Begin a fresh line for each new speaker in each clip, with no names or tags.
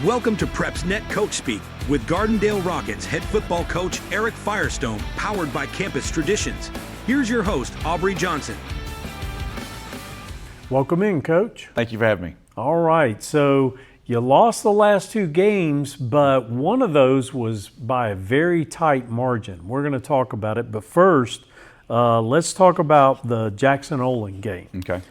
Welcome to PrepsNet Coach Speak with Gardendale Rockets head football coach Eric Firestone, powered by Campus Traditions. Here's your host, Aubrey Johnson.
Welcome in, Coach.
Thank you for having me.
All right, so you lost the last two games, but one of those was by a very tight margin. We're going to talk about it, but first, let's talk about the Jackson-Olin game.
Okay.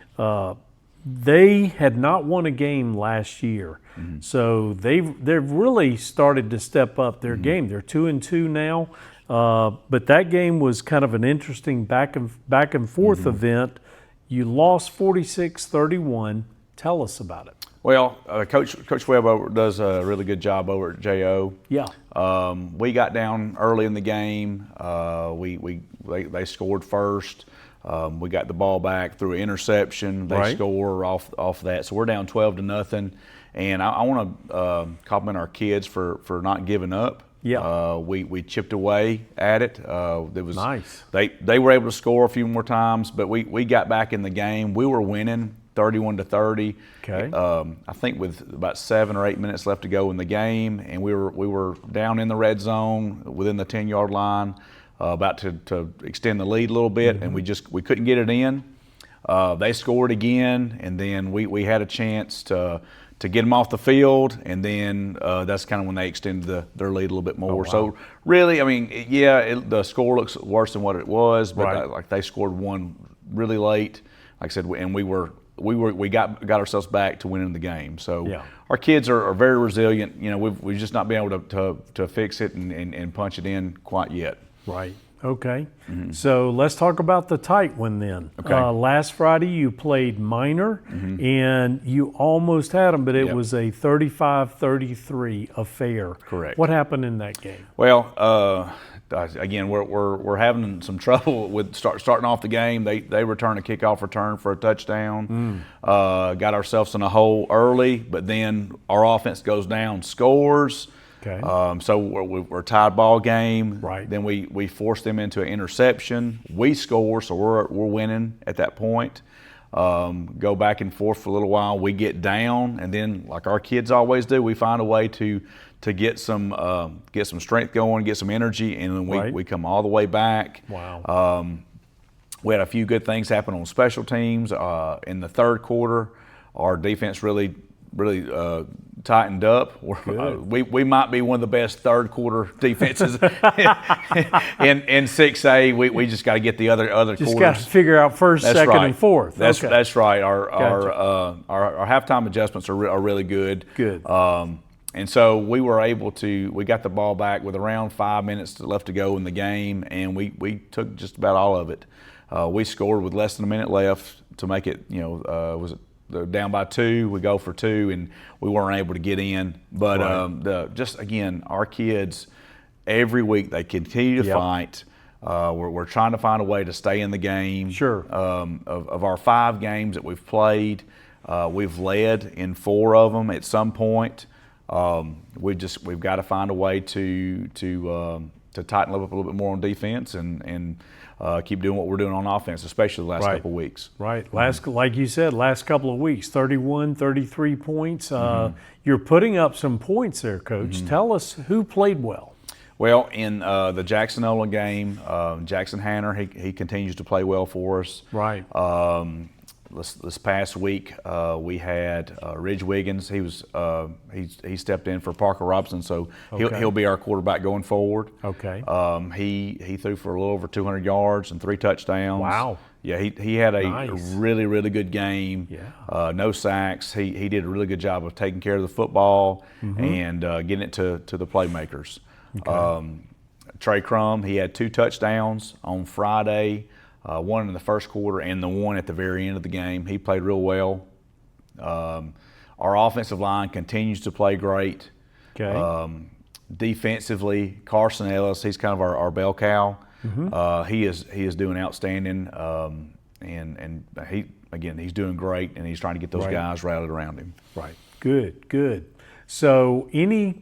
They had not won a game last year, so they've really started to step up their game. They're 2-2 now, but that game was kind of an interesting back and forth event. You lost 46-31. Tell us about it.
Well, Coach Webb does a really good job over at JO.
Yeah.
We got down early in the game. They scored first. We got the ball back through an interception. They score off that. So we're down 12-0. And I want to compliment our kids for not giving up.
Yeah.
We chipped away at it. It was
nice.
They were able to score a few more times, but we got back in the game. We were winning 31-30.
Okay.
I think with about 7 or 8 minutes left to go in the game, and we were down in the red zone within the 10-yard line, about to extend the lead a little bit, and we couldn't get it in. They scored again, and then we had a chance to get them off the field, and then that's kind of when they extended their lead a little bit more.
Oh, wow.
So really, I mean, the score looks worse than what it was, but they scored one really late, like I said, and we got ourselves back to winning the game. So our kids are very resilient. You know, we've just not been able to fix it and punch it in quite yet.
Right. Okay. So let's talk about the tight one then.
Okay.
Last Friday you played Minor, and you almost had them, but it was a 35-33 affair.
Correct.
What happened in that game?
Well, again, we're having some trouble with starting off the game. They return a kickoff return for a touchdown. Got ourselves in a hole early, but then our offense goes down, scores.
Okay.
So we're tied ball game.
Right.
Then we force them into an interception. We score, so we're winning at that point. Go back and forth for a little while. We get down, and then like our kids always do, we find a way to get some strength going, get some energy, and then we come all the way back.
Wow.
We had a few good things happen on special teams. In the third quarter, our defense really tightened up. We might be one of the best third quarter defenses in 6A. We just got to get the other quarters.
Just got to figure out first, second, and fourth.
That's right. Our halftime adjustments are really good.
Good.
And so we were able to. We got the ball back with around 5 minutes left to go in the game, and we took just about all of it. We scored with less than a minute left to make it. Was it? Down by 2, we go for 2, and we weren't able to get in. But just again, our kids, every week they continue to fight. We're trying to find a way to stay in the game.
Sure.
Of our 5 games that we've played, we've led in 4 of them at some point. We've got to find a way to tighten up a little bit more on defense and keep doing what we're doing on offense, especially the last couple of weeks.
Right. Like you said, last couple of weeks, 31, 33 points. You're putting up some points there, Coach. Tell us who played well.
Well, in the Jackson-Olin game, Jackson Hanner, he continues to play well for us.
Right.
This past week, we had Ridge Wiggins. He stepped in for Parker Robinson, so he'll be our quarterback going forward.
Okay.
He threw for a little over 200 yards and 3 touchdowns.
Wow.
Yeah, he had a really good game.
Yeah.
No sacks. He did a really good job of taking care of the football and getting it to the playmakers.
Okay.
Trey Crum, he had 2 touchdowns on Friday. One in the first quarter and the one at the very end of the game. He played real well. Our offensive line continues to play great.
Okay.
Defensively, Carson Ellis, he's kind of our bell cow. He is doing outstanding, and he's doing great, and he's trying to get those guys rallied around him.
Right. Good. So, any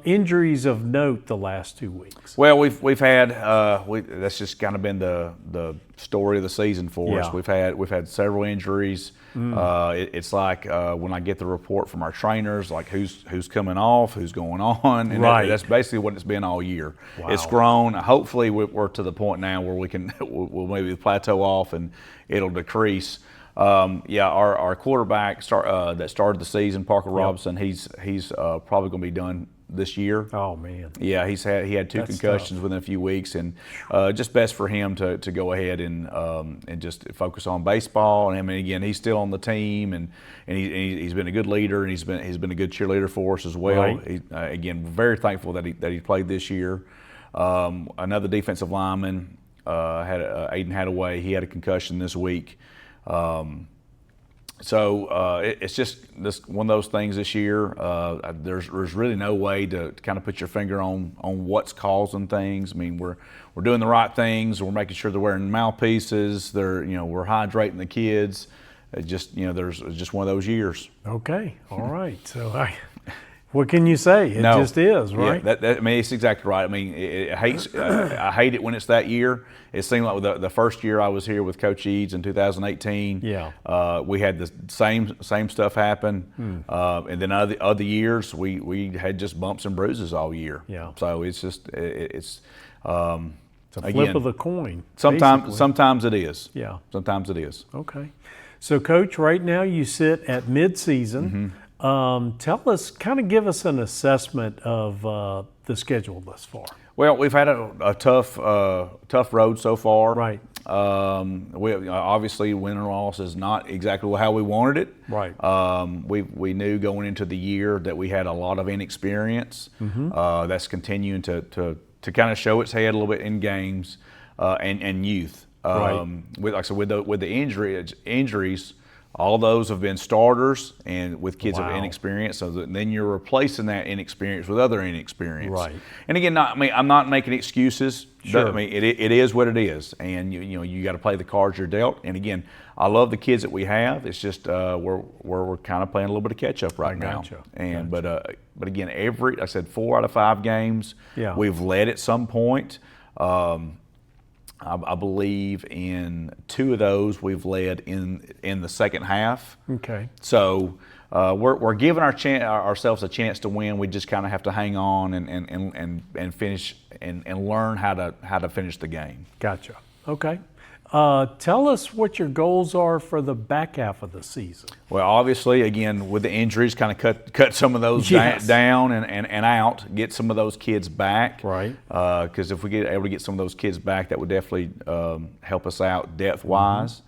injuries of note the last 2 weeks?
Well, we've had that's just kind of been the story of the season for us. We've had several injuries. It's like when I get the report from our trainers, like who's coming off, who's going on, and that's basically what it's been all year.
Wow.
It's grown. Hopefully, we're to the point now where we'll maybe plateau off and it'll decrease. Our quarterback that started the season, Parker Robinson, he's probably going to be done this year.
Oh man.
Yeah, he had two concussions within a few weeks, and just best for him to go ahead and just focus on baseball. And I mean, again, he's still on the team, and he's been a good leader, and he's been a good cheerleader for us as well.
Right.
Again, very thankful that he played this year. Another defensive lineman had Aiden Hadaway. He had a concussion this week. It's just one of those things this year. There's really no way to kind of put your finger on what's causing things. I mean, we're doing the right things. We're making sure they're wearing mouthpieces. We're hydrating the kids. There's just one of those years.
Okay, all right. So what can you say? It just is, right?
Yeah, I mean, it's exactly right. I mean, I hate it when it's that year. It seemed like the first year I was here with Coach Eads in 2018, we had the same stuff happen. And then other years, we had just bumps and bruises all year.
Yeah.
So it's just
it's a flip of the coin.
Sometimes it is.
Yeah.
Sometimes it is.
Okay. So, Coach, right now you sit at mid-season. Tell us, kind of give us an assessment of the schedule thus far.
Well, we've had a tough road so far.
Right.
We obviously win or loss is not exactly how we wanted it.
Right.
We knew going into the year that we had a lot of inexperience. That's continuing to kind of show its head a little bit in games and youth. With the injuries. All those have been starters and with kids of inexperience. So then you're replacing that inexperience with other inexperience.
Right.
And again, I'm not making excuses.
Sure.
I mean, it is what it is, and you got to play the cards you're dealt. And again, I love the kids that we have. It's just we're kind of playing a little bit of catch up right now. And but again, I said 4 out of 5 games we've led at some point. I believe in 2 of those we've led in the second half.
Okay.
So we're giving ourselves a chance to win. We just kind of have to hang on and finish and learn how to finish the game.
Gotcha. Okay. Tell us what your goals are for the back half of the season.
Well, obviously, again, with the injuries, kind of cut some of those down and out, get some of those kids back.
Right.
Because if we get able to get some of those kids back, that would definitely help us out depth-wise.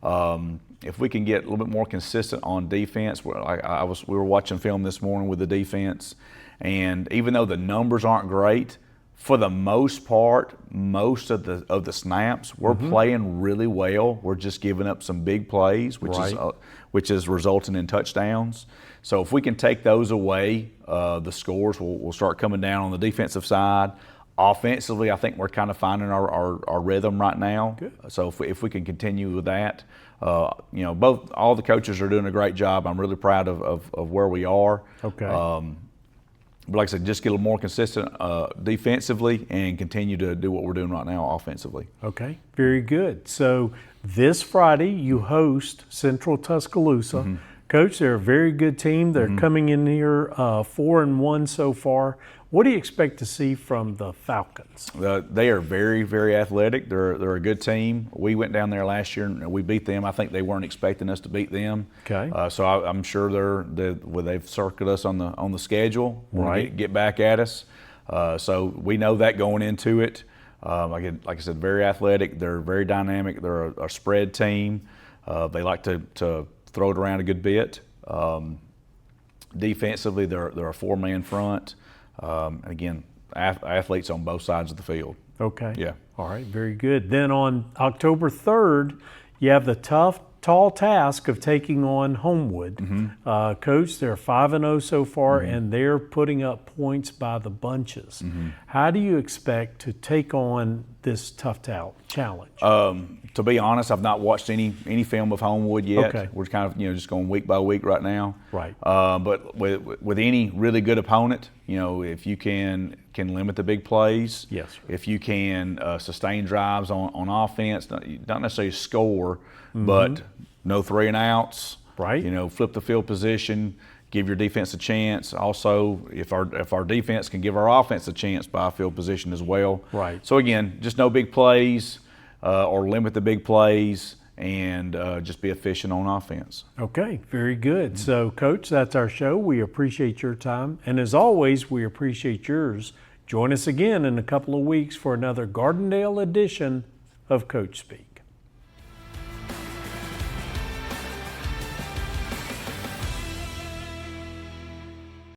If we can get a little bit more consistent on defense, we were watching film this morning with the defense, and even though the numbers aren't great, for the most part, most of the snaps, we're playing really well. We're just giving up some big plays, which is resulting in touchdowns. So if we can take those away, the scores will start coming down on the defensive side. Offensively, I think we're kind of finding our rhythm right now.
Good.
So if we can continue with that, all the coaches are doing a great job. I'm really proud of where we are.
Okay.
But like I said, just get a little more consistent defensively and continue to do what we're doing right now offensively.
Okay, very good. So this Friday you host Central Tuscaloosa. Coach, they're a very good team. They're coming in here 4-1 so far. What do you expect to see from the Falcons?
They are very, very athletic. They're a good team. We went down there last year and we beat them. I think they weren't expecting us to beat them. Okay. So I'm sure they've circled us on the schedule. Right. Get back at us. So we know that going into it. Like I said, very athletic. They're very dynamic. They're a spread team. They like to throw it around a good bit. Defensively, they're a 4-man front. Again, athletes on both sides of the field. Okay. Yeah.
All right, very good. Then on October 3rd, you have the tough tall task of taking on Homewood. Coach, they're 5-0 so far, and they're putting up points by the bunches. How do you expect to take on this tough challenge?
To be honest, I've not watched any film of Homewood yet.
Okay.
We're kind of just going week by week right now.
Right.
But with any really good opponent, if you can limit the big plays,
Yes, sir.
if you can sustain drives on offense, not necessarily score, but no 3 and outs.
Right.
Flip the field position, give your defense a chance. Also, if our defense can give our offense a chance by field position as well.
Right.
So again, just no big plays or limit the big plays and just be efficient on offense.
Okay, very good. So, Coach, that's our show. We appreciate your time. And as always, we appreciate yours. Join us again in a couple of weeks for another Gardendale edition of Coach Speak.